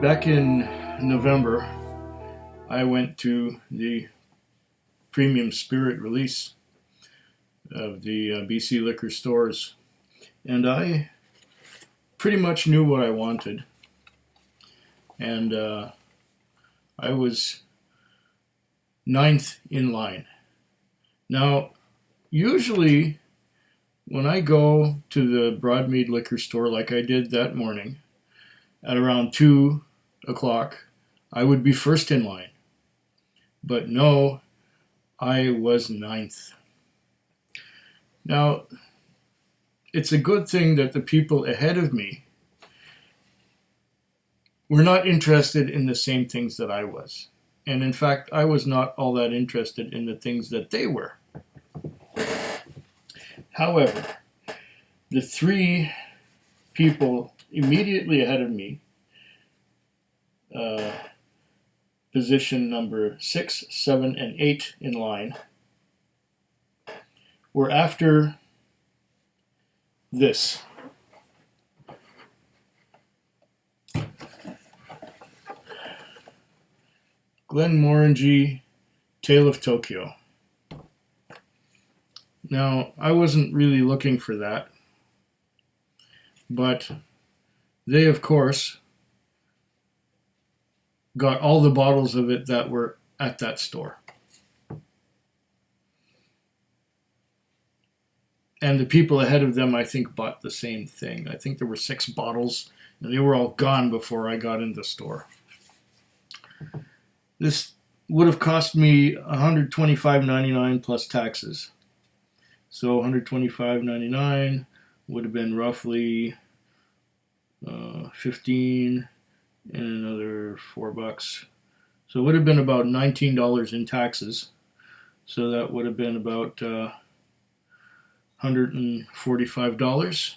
Back in November, I went to the premium spirit release of the BC liquor stores, and I pretty much knew what I wanted, and I was ninth in line. Now, usually when I go to the Broadmead liquor store like I did that morning at around 2 o'clock, I would be first in line. But no, I was ninth. Now, it's a good thing that the people ahead of me were not interested in the same things that I was. And in fact, I was not all that interested in the things that they were. However, the three people immediately ahead of me, position number 6, 7, and 8 in line, were after this. Glenmorangie Tale of Tokyo. Now, I wasn't really looking for that, but they, of course, got all the bottles of it that were at that store. And the people ahead of them, I think, bought the same thing. I think there were 6 bottles, and they were all gone before I got in the store. This would have cost me $125.99 plus taxes. So $125.99 would have been roughly 15 and another $4. So it would have been about $19 in taxes. So that would have been about $145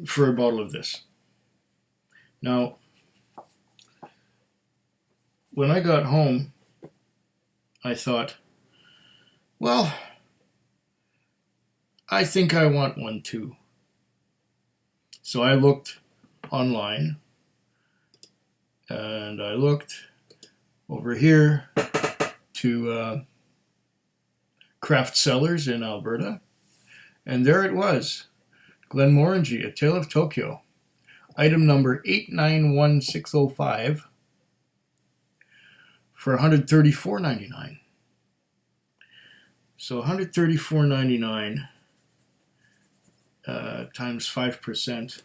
for a bottle of this. Now, when I got home, I thought, well, I think I want one too. So I looked online, and I looked over here to craft cellars in Alberta, and there it was, Glenmorangie, A Tale of Tokyo, item number 891605 for $134.99. So $134.99 times 5%.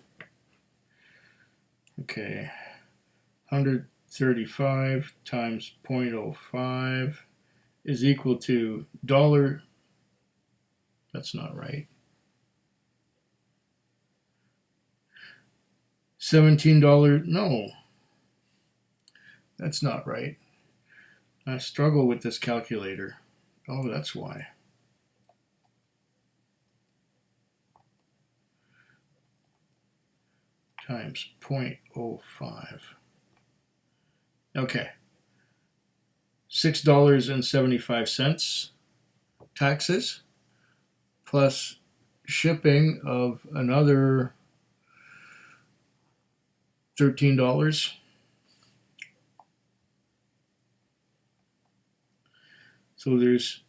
Okay, 135 times 0.05 is equal to dollar. That's not right. $17. No, that's not right. I struggle with this calculator. Oh, that's why. Times 0.05. Okay. $6.75 taxes plus shipping of another $13. So there's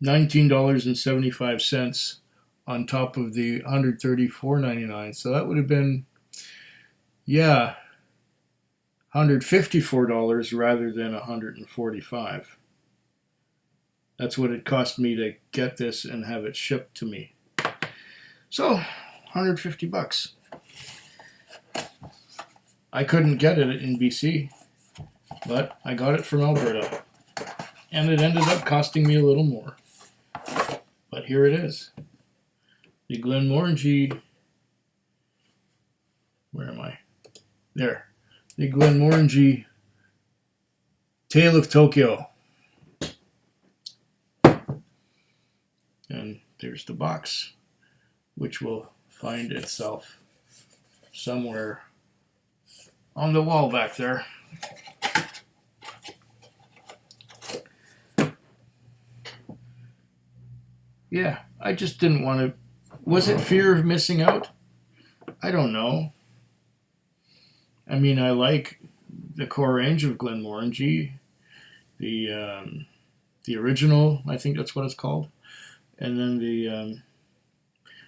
$19.75 on top of the $134.99. So that would have been, yeah, $154 rather than $145. That's what it cost me to get this and have it shipped to me. So, $150. I couldn't get it in BC, but I got it from Alberta. And it ended up costing me a little more. But here it is. The Glenmorangie, where am I? There. The Glenmorangie Tale of Tokyo. And there's the box, which will find itself somewhere on the wall back there. Yeah, I just didn't want to. Was it fear of missing out? I don't know. I mean, I like the core range of Glenmorangie, the original, I think that's what it's called, and then the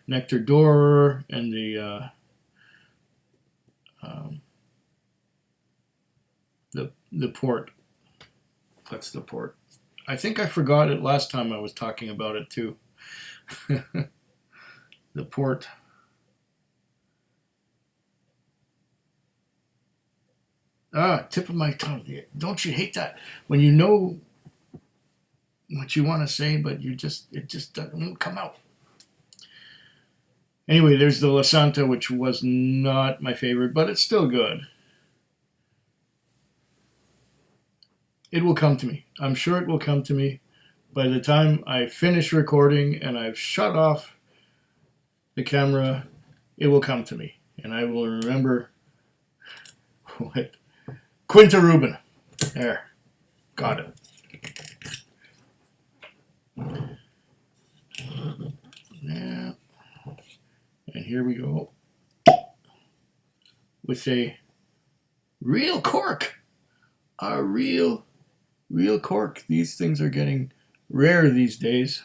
Nectar d'Or and um, the port. That's the port. I think I forgot it last time I was talking about it too. The port. Tip of my tongue. Don't you hate that when you know what you want to say, but it just doesn't come out. Anyway, there's the La Santa, which was not my favorite, but it's still good. It will come to me. I'm sure it will come to me. By the time I finish recording and I've shut off the camera, it will come to me. And I will remember what Quinta Rubin. There. Got it. Yeah. And here we go. With a real cork. A real cork. These things are getting rare these days.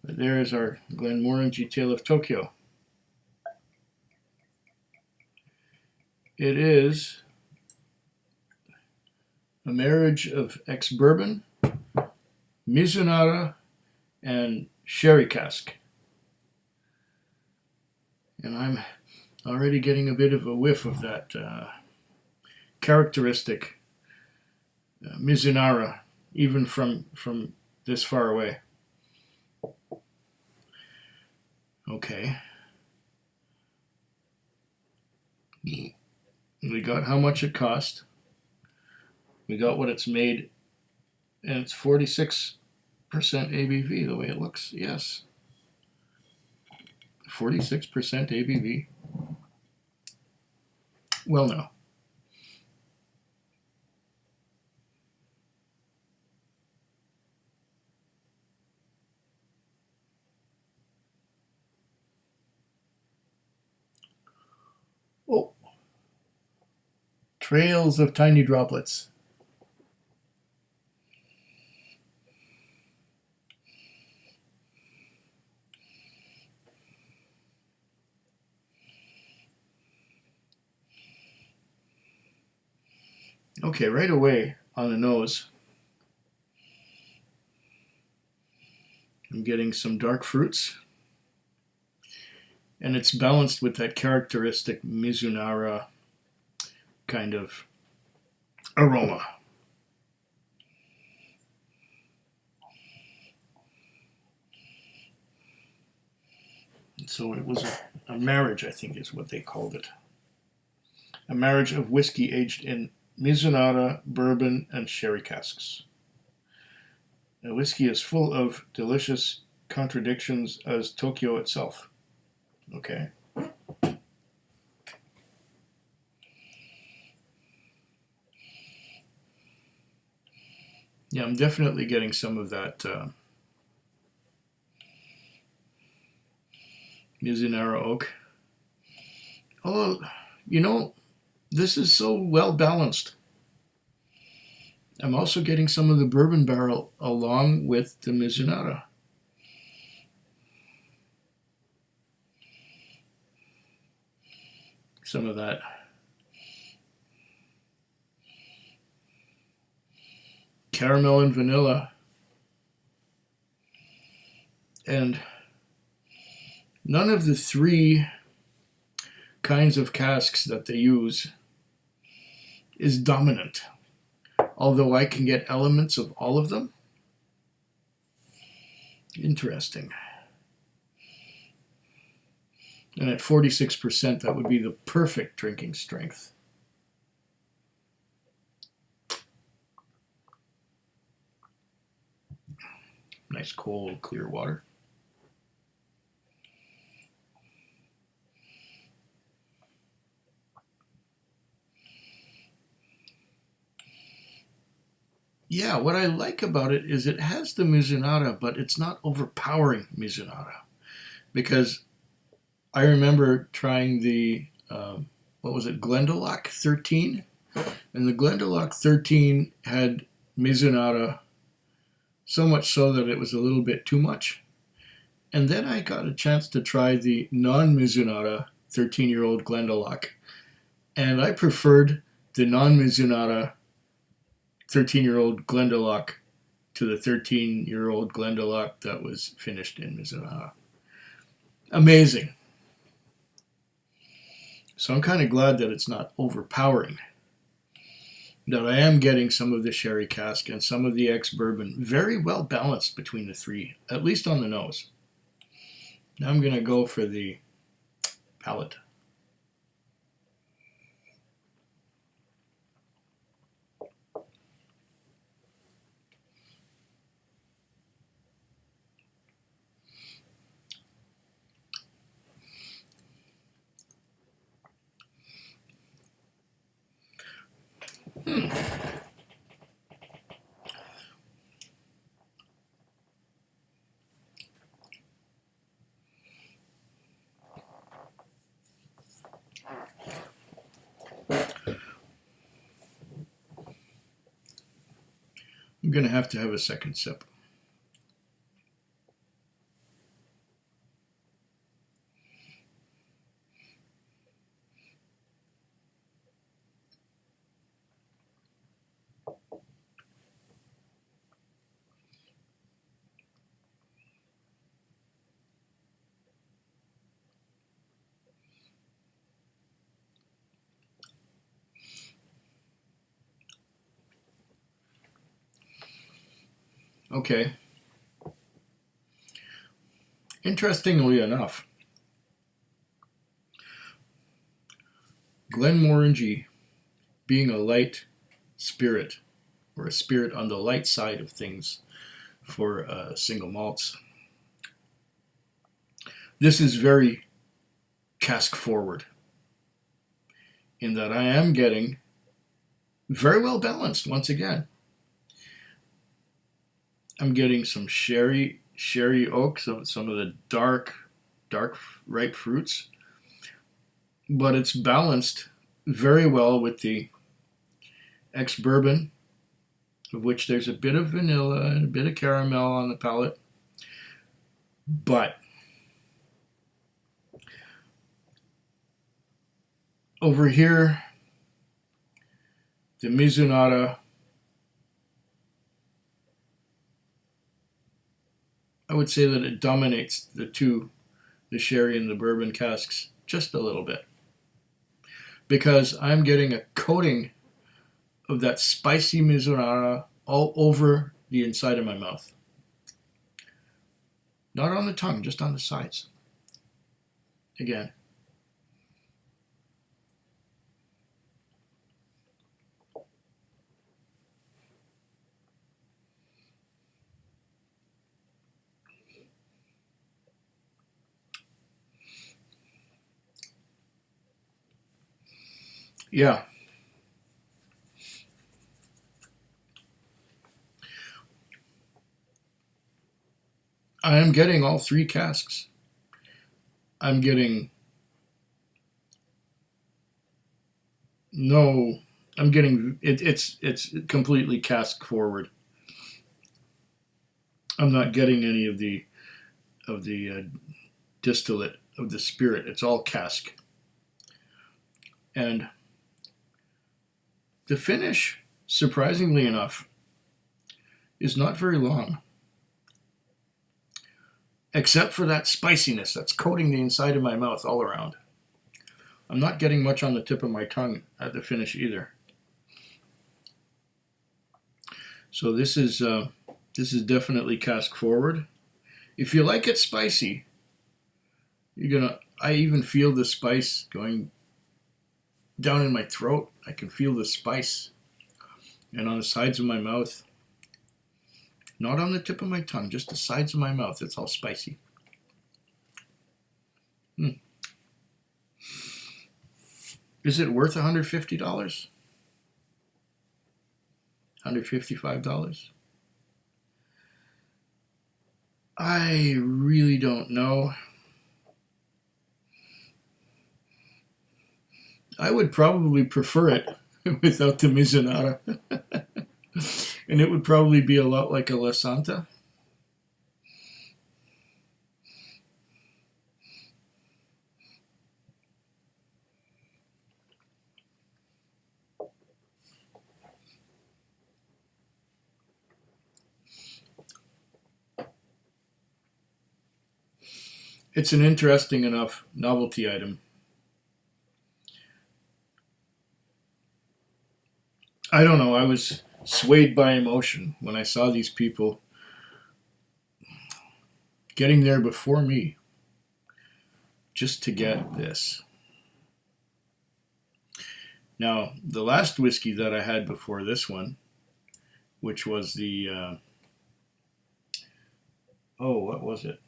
But there is our Glenmorangie Tale of Tokyo. It is a marriage of ex-bourbon, Mizunara, and sherry cask. And I'm already getting a bit of a whiff of that characteristic Mizunara, even from this far away. Okay. We got how much it cost. We got what it's made, and it's 46% ABV the way it looks. Yes. 46% ABV. Well, no. Oh. Trails of tiny droplets. Okay, right away on the nose, I'm getting some dark fruits, and it's balanced with that characteristic Mizunara kind of aroma. So it was a marriage, I think is what they called it. A marriage of whiskey aged in Mizunara, bourbon, and sherry casks. The whiskey is full of delicious contradictions as Tokyo itself. Okay. Yeah, I'm definitely getting some of that Mizunara oak. Oh, this is so well balanced. I'm also getting some of the bourbon barrel along with the Mizunara. Some of that caramel and vanilla. And none of the three kinds of casks that they use is dominant. Although I can get elements of all of them. Interesting. And at 46%, that would be the perfect drinking strength. Nice cold, clear water. Yeah, what I like about it is it has the Mizunara, but it's not overpowering Mizunara. Because I remember trying the, what was it, Glendalough 13? And the Glendalough 13 had Mizunara, so much so that it was a little bit too much. And then I got a chance to try the non-Mizunara 13-year-old Glendalough. And I preferred the non-Mizunara 13-year-old Glendalough to the 13-year-old Glendalough that was finished in Mizunara. Amazing. So I'm kind of glad that it's not overpowering. That I am getting some of the sherry cask and some of the ex-bourbon very well balanced between the three, at least on the nose. Now I'm going to go for the palate. I'm going to have a second sip. Okay. Interestingly enough, Glenmorangie, being a light spirit, or a spirit on the light side of things for single malts, this is very cask forward in that I am getting very well balanced once again. I'm getting some sherry oak, some of the dark ripe fruits, but it's balanced very well with the ex-bourbon, of which there's a bit of vanilla and a bit of caramel on the palate. But over here, the Mizunara, I would say that it dominates the sherry and the bourbon casks just a little bit, because I'm getting a coating of that spicy Mizunara all over the inside of my mouth. Not on the tongue, just on the sides. Again. Yeah. I am getting all three casks. I'm getting it's completely cask forward. I'm not getting any of the distillate of the spirit. It's all cask. And the finish, surprisingly enough, is not very long, except for that spiciness that's coating the inside of my mouth all around. I'm not getting much on the tip of my tongue at the finish either. So this is definitely cask forward. If you like it spicy, I even feel the spice going down in my throat. I can feel the spice. And on the sides of my mouth, not on the tip of my tongue, just the sides of my mouth, it's all spicy. Is it worth $150? $155? I really don't know. I would probably prefer it without the Mizunara. And it would probably be a lot like a La Santa. It's an interesting enough novelty item. I don't know, I was swayed by emotion when I saw these people getting there before me just to get this. Now, the last whiskey that I had before this one, which was the, what was it?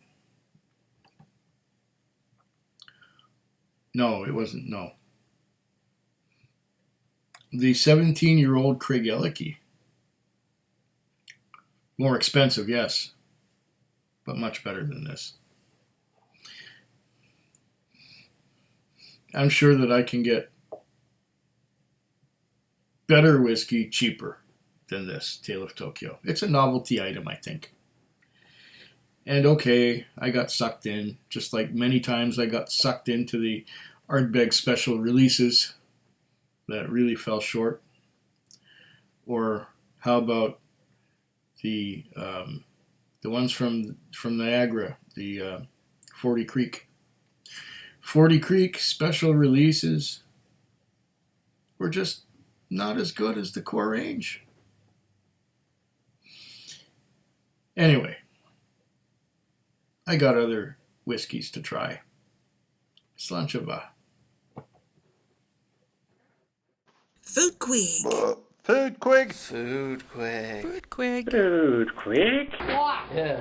No, it wasn't, no. The 17-year-old Craig Ellicky. More expensive, yes, but much better than this. I'm sure that I can get better whiskey cheaper than this Tale of Tokyo. It's a novelty item, I think. And okay, I got sucked in, just like many times I got sucked into the Ardbeg special releases that really fell short. Or how about the ones from Niagara, the 40 Creek. 40 Creek special releases were just not as good as the core range. Anyway, I got other whiskeys to try. Slanchava. Food Quig. Food Quig. Food Quig. Food Quig. Food Quig. Yeah.